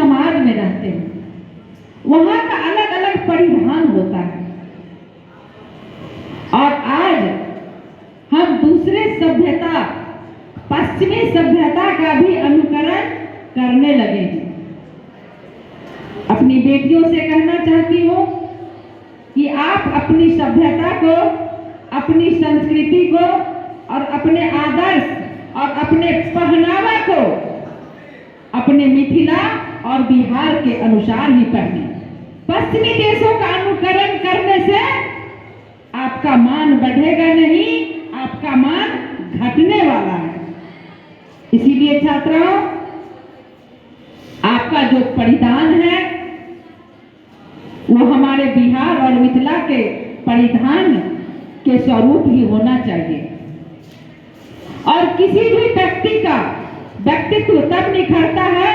समाज में रहते हैं, वहां का अलग अलग परिधान होता है। और आज हम दूसरे सभ्यता, पश्चिमी सभ्यता का भी अनुकरण करने लगे हैं। अपनी बेटियों से कहना चाहती हूँ कि आप अपनी सभ्यता को, अपनी संस्कृति को और अपने आदर्श और अपने पहनावा को अपने मिथिला और बिहार के अनुसार ही पहने। पश्चिमी देशों का अनुकरण करने से आपका मान बढ़ेगा नहीं, आपका मान घटने वाला है। इसीलिए छात्राओं, आपका जो परिधान है वो हमारे बिहार और मिथिला के परिधान के स्वरूप ही होना चाहिए। और किसी भी व्यक्ति का व्यक्तित्व तब निखरता है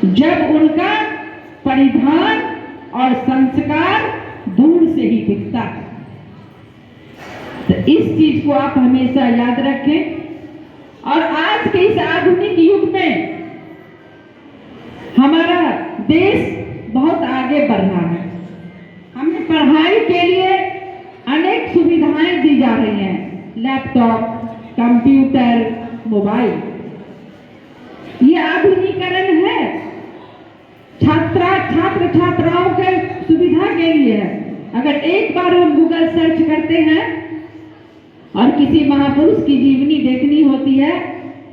जब उनका परिधान और संस्कार दूर से ही दिखता है। तो इस चीज को आप हमेशा याद रखें। और आज के इस आधुनिक युग में हमारा देश बहुत आगे बढ़ रहा है। हमें पढ़ाई के लिए अनेक सुविधाएं दी जा रही हैं, लैपटॉप, कंप्यूटर, मोबाइल। ये आधुनिकीकरण है, छात्र छात्राओं के सुविधा के लिए है। अगर एक बार हम गूगल सर्च करते हैं और किसी महापुरुष की जीवनी देखनी होती है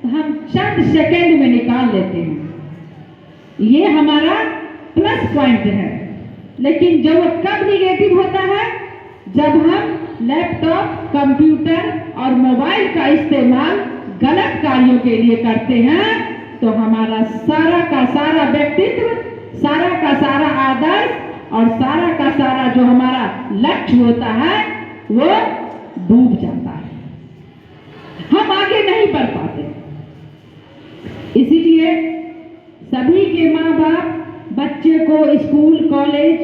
तो हम चंद सेकंड में निकाल लेते हैं। ये हमारा प्लस पॉइंट है। लेकिन जब कब निगेटिव होता है, जब हम लैपटॉप, कंप्यूटर और मोबाइल का इस्तेमाल गलत कार्यों के लिए करते हैं तो हमारा सारा का सारा व्यक्तित्व, सारा का सारा आदर्श और सारा का सारा जो हमारा लक्ष्य होता है वो डूब जाता है, हम आगे नहीं बढ़ पाते। इसीलिए सभी के माँ बाप बच्चे को स्कूल, कॉलेज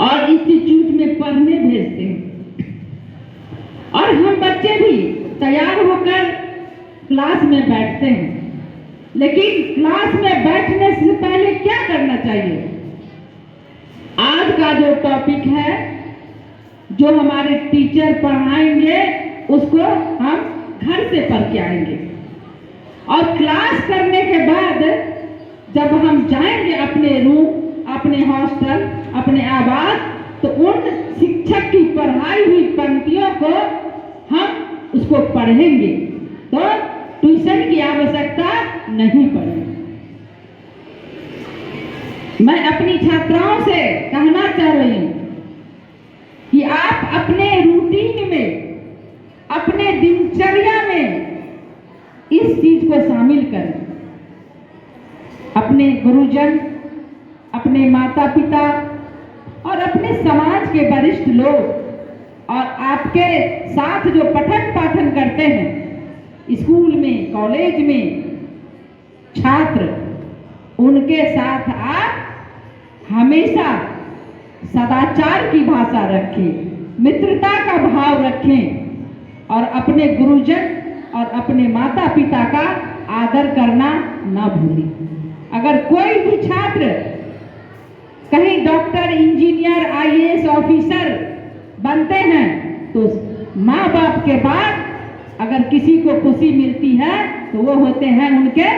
और इंस्टीट्यूट में पढ़ने भेजते हैं और हम बच्चे भी तैयार होकर क्लास में बैठते हैं। लेकिन क्लास में बैठने से पहले क्या करना चाहिए? आज का जो टॉपिक है, जो हमारे टीचर पढ़ाएंगे उसको हम घर से पढ़ के आएंगे और क्लास करने के बाद जब हम जाएंगे अपने रूम, अपने हॉस्टल, अपने आवास, तो उन शिक्षक की पढ़ाई हुई पंक्तियों को हम उसको पढ़ेंगे, तो ट्यूशन की आवश्यकता नहीं पड़ेगी। मैं अपनी छात्राओं से कहना चाह रही हूं कि आप अपने रूटीन में, अपने दिनचर्या में इस चीज को शामिल करें। अपने गुरुजन, अपने माता पिता और अपने समाज के वरिष्ठ लोग और आपके साथ जो पठन पाठन करते हैं स्कूल में, कॉलेज में छात्र, उनके साथ आप हमेशा सदाचार की भाषा रखें, मित्रता का भाव रखें और अपने गुरुजन और अपने माता पिता का आदर करना ना भूलें। अगर कोई भी छात्र कहीं डॉक्टर, इंजीनियर, आईएएस ऑफिसर बनते हैं तो माँ बाप के बाद अगर किसी को खुशी मिलती है तो वो होते हैं उनके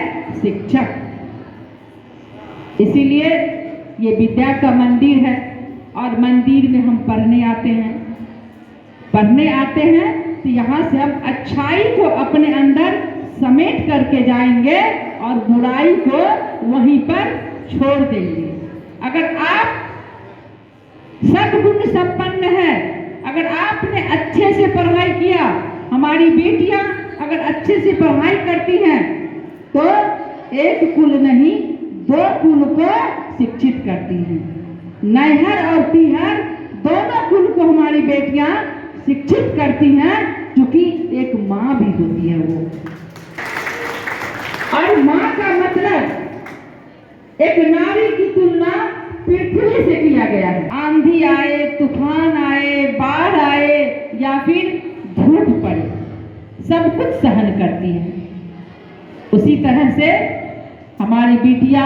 शिक्षक। इसीलिए ये विद्या का मंदिर है और मंदिर में हम पढ़ने आते हैं। तो यहाँ से हम अच्छाई को अपने अंदर समेट करके जाएंगे और बुराई को वहीं पर छोड़ देंगे। अगर आप सद्गुण संपन्न है, अगर आपने अच्छे से पढ़ाई किया, हमारी बेटियां अगर अच्छे से पढ़ाई करती हैं तो एक कुल नहीं, दो कुल को शिक्षित करती हैं। नैहर और पीहर दोनों कुल को हमारी बेटियां शिक्षित करती हैं, क्योंकि एक माँ भी होती है वो। और माँ का मतलब एक नारी की तुलना पृथ्वी से किया गया है। आंधी आए, तूफान आए, बाढ़ आए या फिर धूप पड़े, सब कुछ सहन करती है। उसी तरह से हमारी बिटिया